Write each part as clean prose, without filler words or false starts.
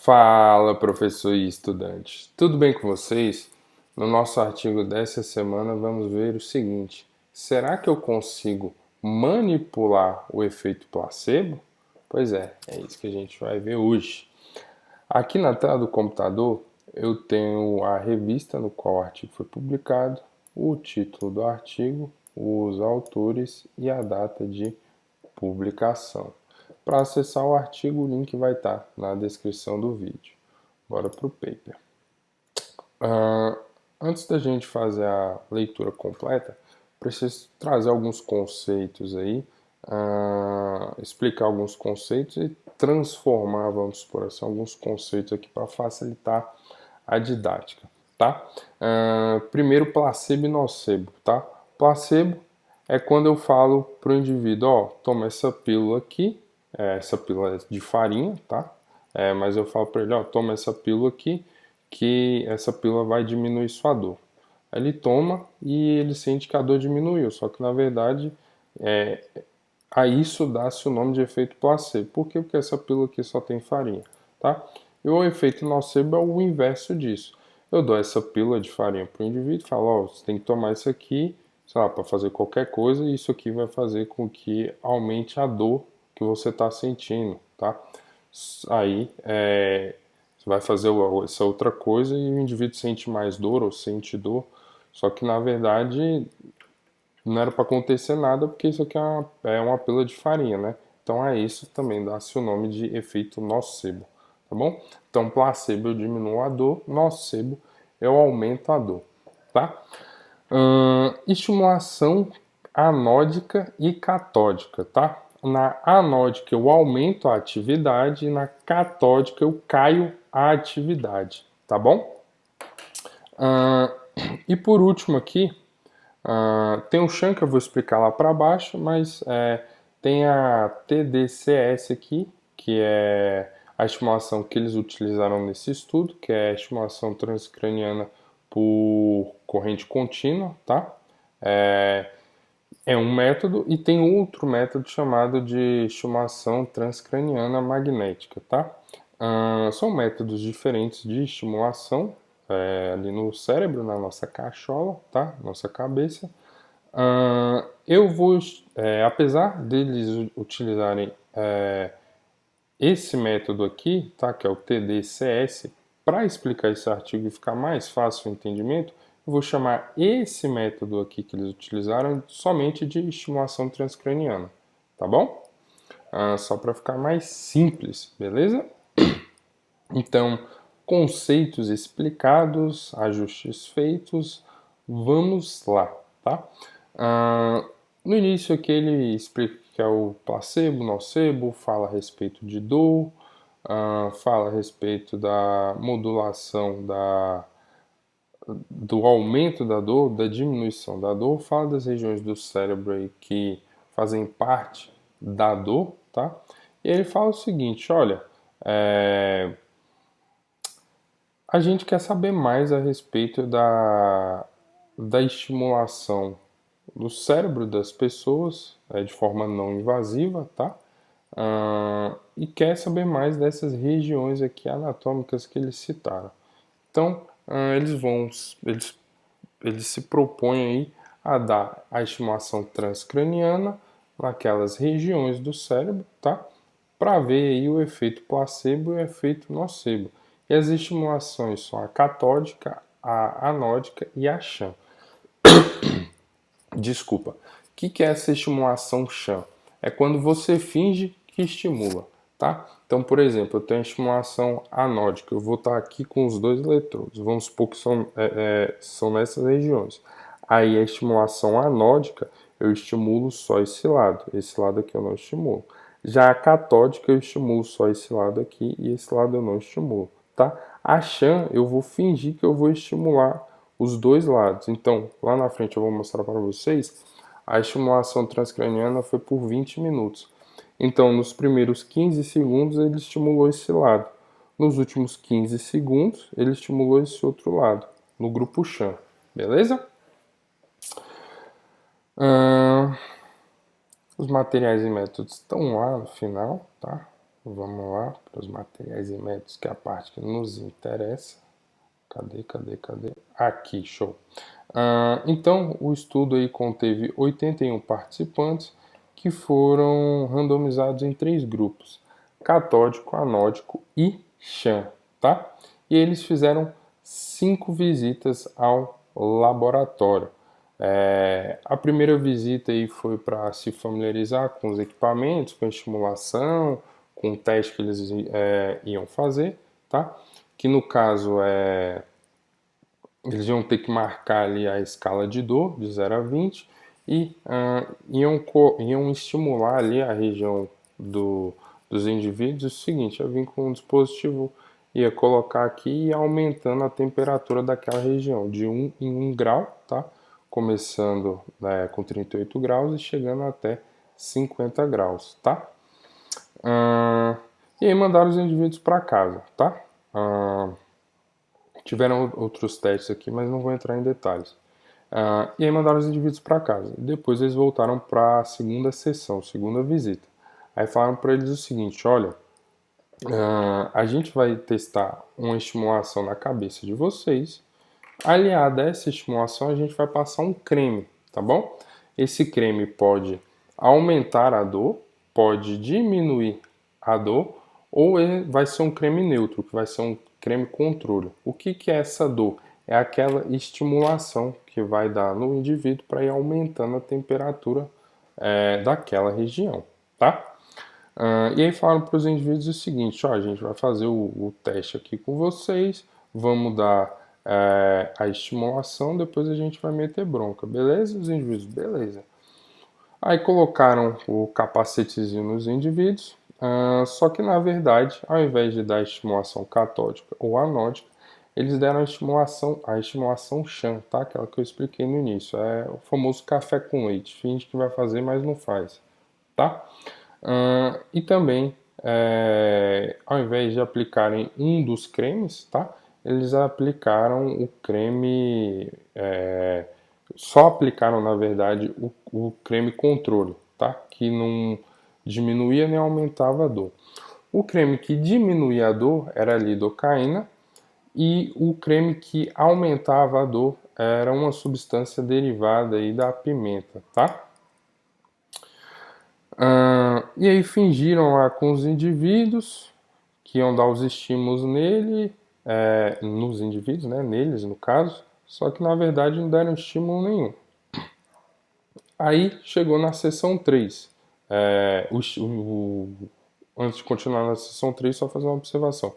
Fala, professor e estudante. Tudo bem com vocês? No nosso artigo dessa semana vamos ver o seguinte: será que eu consigo manipular o efeito placebo? Pois é isso que a gente vai ver hoje. Aqui na tela do computador eu tenho a revista no qual o artigo foi publicado, o título do artigo, os autores e a data de publicação. Para acessar o artigo, o link vai estar na descrição do vídeo. Bora para o paper. Antes da gente fazer a leitura completa, preciso trazer alguns conceitos aí, explicar alguns conceitos e transformar, vamos supor assim, alguns conceitos aqui para facilitar a didática, tá? Primeiro, placebo e nocebo, tá? Placebo é quando eu falo para o indivíduo, ó, toma essa pílula aqui, essa pílula é de farinha, tá? Mas eu falo para ele, ó, toma essa pílula aqui, que essa pílula vai diminuir sua dor. Aí ele toma e ele sente que a dor diminuiu, só que na verdade a isso dá-se o nome de efeito placebo. Por quê? Porque essa pílula aqui só tem farinha, tá? E o efeito nocebo é o inverso disso. Eu dou essa pílula de farinha para o indivíduo e falo, ó, você tem que tomar isso aqui, sei lá, para fazer qualquer coisa, e isso aqui vai fazer com que aumente a dor que você está sentindo, tá? Aí você vai fazer essa outra coisa e o indivíduo sente mais dor ou sente dor, só que na verdade não era para acontecer nada porque isso aqui é uma pílula de farinha, né? Então a isso também dá-se o nome de efeito nocebo, tá bom? Então placebo eu diminuo a dor, nocebo eu aumento a dor, tá? Estimulação anódica e catódica, tá? Na anódica eu aumento a atividade e na catódica eu caio a atividade, tá bom? E por último aqui, tem um chão que eu vou explicar lá para baixo, mas tem a TDCS aqui, que é a estimulação que eles utilizaram nesse estudo, que é a estimulação transcraniana por corrente contínua, tá? É um método e tem outro método chamado de estimulação transcraniana magnética, tá? São métodos diferentes de estimulação ali no cérebro, na nossa cachola, tá? Nossa cabeça. Eu vou, apesar deles utilizarem esse método aqui, tá? Que é o TDCS, para explicar esse artigo e ficar mais fácil o entendimento, eu vou chamar esse método aqui que eles utilizaram somente de estimulação transcraniana, tá bom? Só para ficar mais simples, beleza? Então, conceitos explicados, ajustes feitos, vamos lá, tá? No início aqui ele explica que é o placebo, nocebo, fala a respeito de dor, fala a respeito da modulação do aumento da dor, da diminuição da dor, fala das regiões do cérebro aí que fazem parte da dor, tá? E ele fala o seguinte, olha, a gente quer saber mais a respeito da estimulação do cérebro das pessoas de forma não invasiva, tá? E quer saber mais dessas regiões aqui anatômicas que eles citaram. Então, eles se propõem aí a dar a estimulação transcraniana naquelas regiões do cérebro, tá? Para ver aí o efeito placebo e o efeito nocebo. E as estimulações são a catódica, a anódica e a Shan. Desculpa. O que é essa estimulação Shan? É quando você finge que estimula, tá? Então, por exemplo, eu tenho a estimulação anódica. Eu vou estar aqui com os dois eletrodos. Vamos supor que são nessas regiões. Aí a estimulação anódica, eu estimulo só esse lado. Esse lado aqui eu não estimulo. Já a catódica, eu estimulo só esse lado aqui e esse lado eu não estimulo, tá? A Shan, eu vou fingir que eu vou estimular os dois lados. Então, lá na frente eu vou mostrar para vocês, a estimulação transcraniana foi por 20 minutos. Então, nos primeiros 15 segundos ele estimulou esse lado. Nos últimos 15 segundos ele estimulou esse outro lado, no grupo Shan. Beleza? Os materiais e métodos estão lá no final, tá? Vamos lá para os materiais e métodos, que é a parte que nos interessa. Cadê? Aqui, show. Então, o estudo aí conteve 81 participantes que foram randomizados em 3 grupos: catódico, anódico e sham, tá? E eles fizeram 5 visitas ao laboratório. A primeira visita aí foi para se familiarizar com os equipamentos, com a estimulação, com o teste que eles iam fazer, tá? Que no caso eles iam ter que marcar ali a escala de dor de 0 a 20 e iam estimular ali a região dos indivíduos. O seguinte, ia vir com um dispositivo, ia colocar aqui e aumentando a temperatura daquela região de 1 em 1 grau, tá? Começando com 38 graus e chegando até 50 graus, tá? E aí mandaram os indivíduos para casa, tá? Tiveram outros testes aqui, mas não vou entrar em detalhes. E aí mandaram os indivíduos para casa. Depois eles voltaram para a segunda sessão, segunda visita. Aí falaram para eles o seguinte: olha, a gente vai testar uma estimulação na cabeça de vocês. Aliada a essa estimulação, a gente vai passar um creme, tá bom? Esse creme pode aumentar a dor, pode diminuir a dor, ou vai ser um creme neutro, que vai ser um creme controle. O que é essa dor? É aquela estimulação que vai dar no indivíduo para ir aumentando a temperatura daquela região, tá? E aí falaram para os indivíduos o seguinte: ó, a gente vai fazer o teste aqui com vocês, vamos dar a estimulação, depois a gente vai meter bronca, beleza? Os indivíduos, beleza. Aí colocaram o capacetezinho nos indivíduos, só que na verdade, ao invés de dar a estimulação catódica ou anódica, eles deram a estimulação sham, tá? Aquela que eu expliquei no início. É o famoso café com leite. Finge que vai fazer, mas não faz, tá? E também, ao invés de aplicarem um dos cremes, tá? Eles aplicaram o creme, só aplicaram na verdade o creme controle, tá? Que não diminuía nem aumentava a dor. O creme que diminuía a dor era a lidocaína e o creme que aumentava a dor era uma substância derivada aí da pimenta, tá? E aí fingiram lá com os indivíduos que iam dar os estímulos nos indivíduos, né, neles no caso, só que na verdade não deram estímulo nenhum. Aí chegou na sessão 3. Antes de continuar na sessão 3, só fazer uma observação.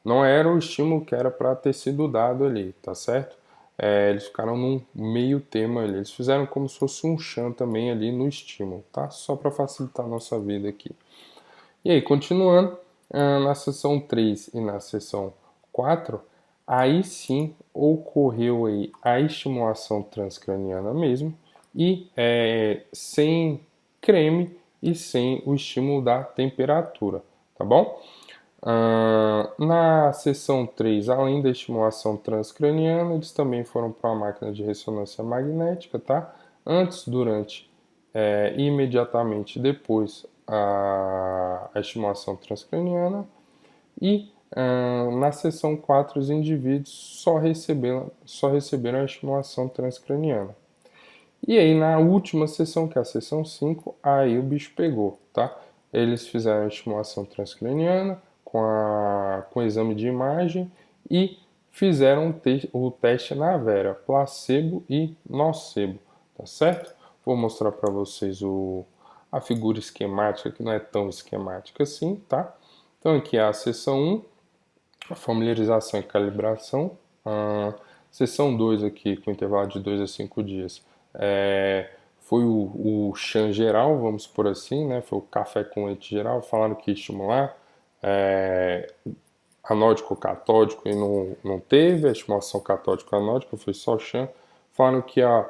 Não era o estímulo que era para ter sido dado ali, tá certo? Eles ficaram num meio termo ali. Eles fizeram como se fosse um chão também ali no estímulo, tá? Só para facilitar a nossa vida aqui. E aí, continuando, na sessão 3 e na sessão 4, aí sim ocorreu aí a estimulação transcraniana mesmo, e sem creme e sem o estímulo da temperatura, tá bom? Na sessão 3, além da estimulação transcraniana, eles também foram para uma máquina de ressonância magnética, tá? Antes, durante e imediatamente depois a estimulação transcraniana. E na sessão 4, os indivíduos só receberam a estimulação transcraniana. E aí na última sessão, que é a sessão 5, aí o bicho pegou, tá? Eles fizeram a estimulação transcraniana com o exame de imagem e fizeram o teste na Vera, placebo e nocebo, tá certo? Vou mostrar para vocês a figura esquemática, que não é tão esquemática assim, tá? Então aqui é a sessão 1, a familiarização e calibração. Sessão 2 aqui, com intervalo de 2 a 5 dias, foi o chã geral, vamos por assim, né? Foi o café com leite geral. Falaram que ia estimular anódico catódico e não teve. A estimulação catódico anódica foi só chã. Falaram que ia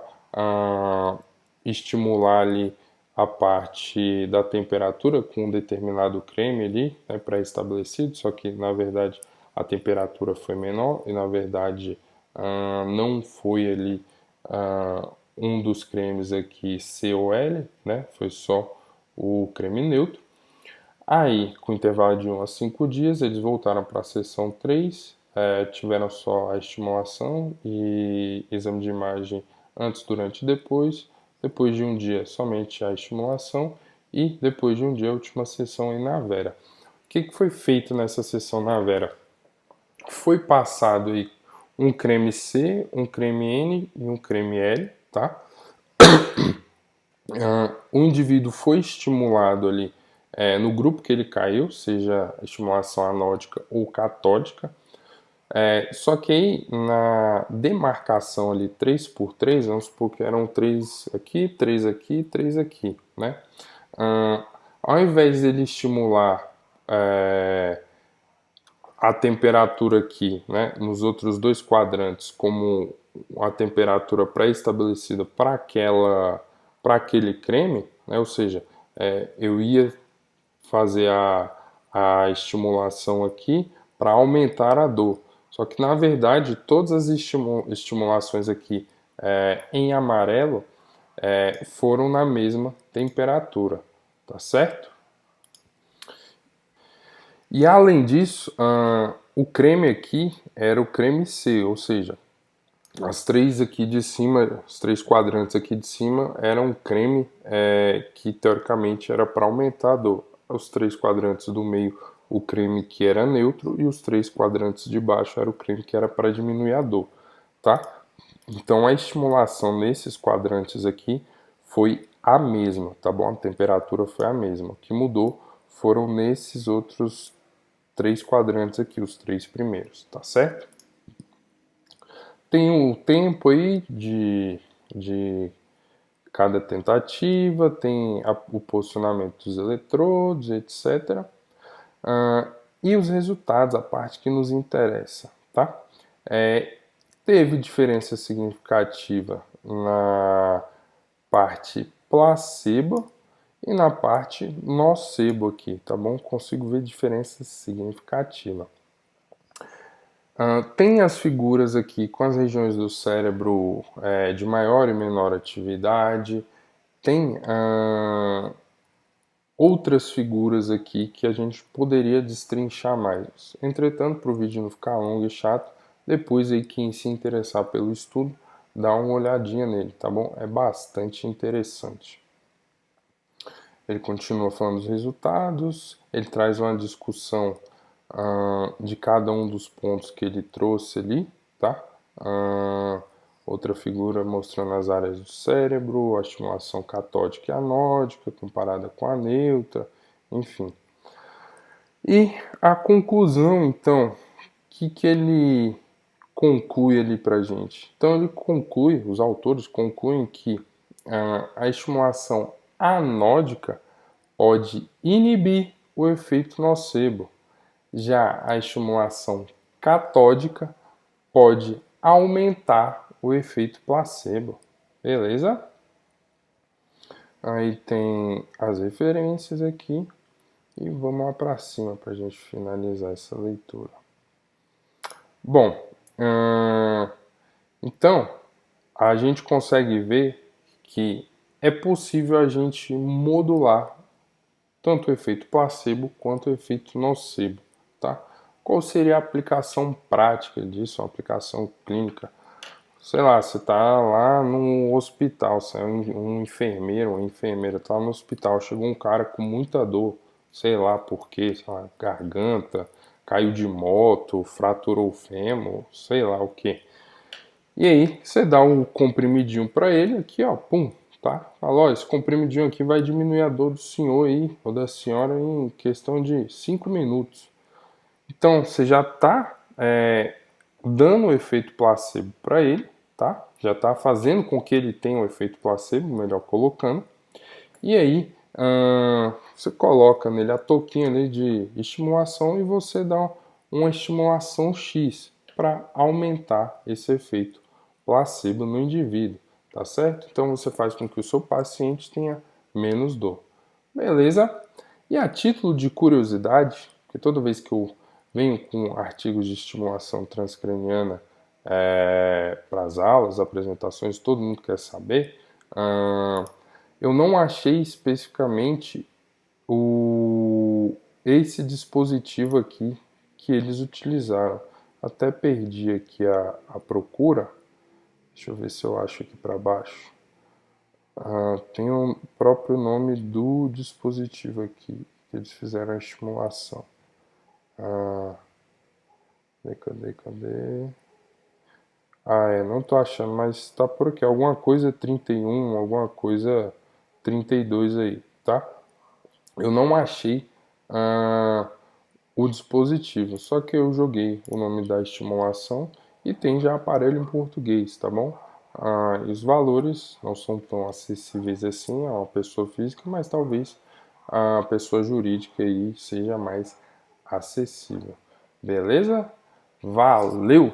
estimular ali a parte da temperatura com um determinado creme ali, né, pré-estabelecido, só que na verdade a temperatura foi menor e na verdade não foi ali um dos cremes aqui COL, né, foi só o creme neutro. Aí, com intervalo de 1 a 5 dias, eles voltaram para a sessão 3, tiveram só a estimulação e exame de imagem antes, durante e depois. Depois de um dia, somente a estimulação e depois de um dia, a última sessão em Navera. O que foi feito nessa sessão Navera? Foi passado aí um creme C, um creme N e um creme L, tá? O indivíduo foi estimulado ali no grupo que ele caiu, seja estimulação anódica ou catódica. Só que aí na demarcação ali 3 por 3, vamos supor que eram 3 aqui, 3 aqui, 3 aqui, né? Ao invés dele estimular a temperatura aqui, né, nos outros dois quadrantes, como a temperatura pré-estabelecida para aquele creme, né, ou seja, eu ia fazer a estimulação aqui para aumentar a dor. Só que na verdade todas as estimulações aqui em amarelo foram na mesma temperatura, tá certo? E além disso, o creme aqui era o creme C, ou seja, as três aqui de cima, os três quadrantes aqui de cima eram creme que teoricamente era para aumentar a dor. Os três quadrantes do meio, o creme que era neutro, e os três quadrantes de baixo era o creme que era para diminuir a dor, tá? Então a estimulação nesses quadrantes aqui foi a mesma, tá bom? A temperatura foi a mesma. O que mudou foram nesses outros três quadrantes aqui, os três primeiros, tá certo? Tem o tempo aí de cada tentativa, tem o posicionamento dos eletrodos, etc. E os resultados, a parte que nos interessa, tá? Teve diferença significativa na parte placebo e na parte nocebo aqui, tá bom? Consigo ver diferença significativa. Tem as figuras aqui com as regiões do cérebro de maior e menor atividade. Tem outras figuras aqui que a gente poderia destrinchar mais. Entretanto, para o vídeo não ficar longo e chato, depois aí quem se interessar pelo estudo, dá uma olhadinha nele, tá bom? É bastante interessante. Ele continua falando dos resultados, ele traz uma discussão de cada um dos pontos que ele trouxe ali, tá? Outra figura mostrando as áreas do cérebro, a estimulação catódica e anódica comparada com a neutra, enfim. E a conclusão, então, o que ele conclui ali pra gente? Então ele conclui, os autores concluem que a estimulação anódica pode inibir o efeito nocebo. Já a estimulação catódica pode aumentar o efeito placebo. Beleza? Aí tem as referências aqui. E vamos lá para cima para a gente finalizar essa leitura. Bom, então a gente consegue ver que é possível a gente modular tanto o efeito placebo quanto o efeito nocebo, tá? Qual seria a aplicação prática disso, a aplicação clínica? Sei lá, você tá lá no hospital, você é um enfermeiro, uma enfermeira, tá lá no hospital, chegou um cara com muita dor, sei lá por quê, sei lá, garganta, caiu de moto, fraturou o fêmur, sei lá o que. E aí, você dá um comprimidinho para ele aqui, ó, pum, tá? Fala, ó, esse comprimidinho aqui vai diminuir a dor do senhor aí, ou da senhora em questão de 5 minutos. Então, você já tá dando o efeito placebo para ele, tá? Já está fazendo com que ele tenha o efeito placebo, melhor colocando. E aí, você coloca nele a touquinha ali de estimulação e você dá uma estimulação X para aumentar esse efeito placebo no indivíduo, tá certo? Então você faz com que o seu paciente tenha menos dor. Beleza? E a título de curiosidade, porque toda vez que eu venho com artigos de estimulação transcraniana para as aulas, apresentações, todo mundo quer saber, eu não achei especificamente esse dispositivo aqui que eles utilizaram. Até perdi aqui a procura. Deixa eu ver se eu acho aqui para baixo. Tem o próprio nome do dispositivo aqui que eles fizeram a estimulação. Cadê? Não tô achando, mas tá por aqui. Alguma coisa 31, alguma coisa 32 aí, tá? Eu não achei o dispositivo, só que eu joguei o nome da estimulação e tem já aparelho em português, tá bom? E os valores não são tão acessíveis assim a uma pessoa física, mas talvez a pessoa jurídica aí seja mais acessível. Beleza? Valeu!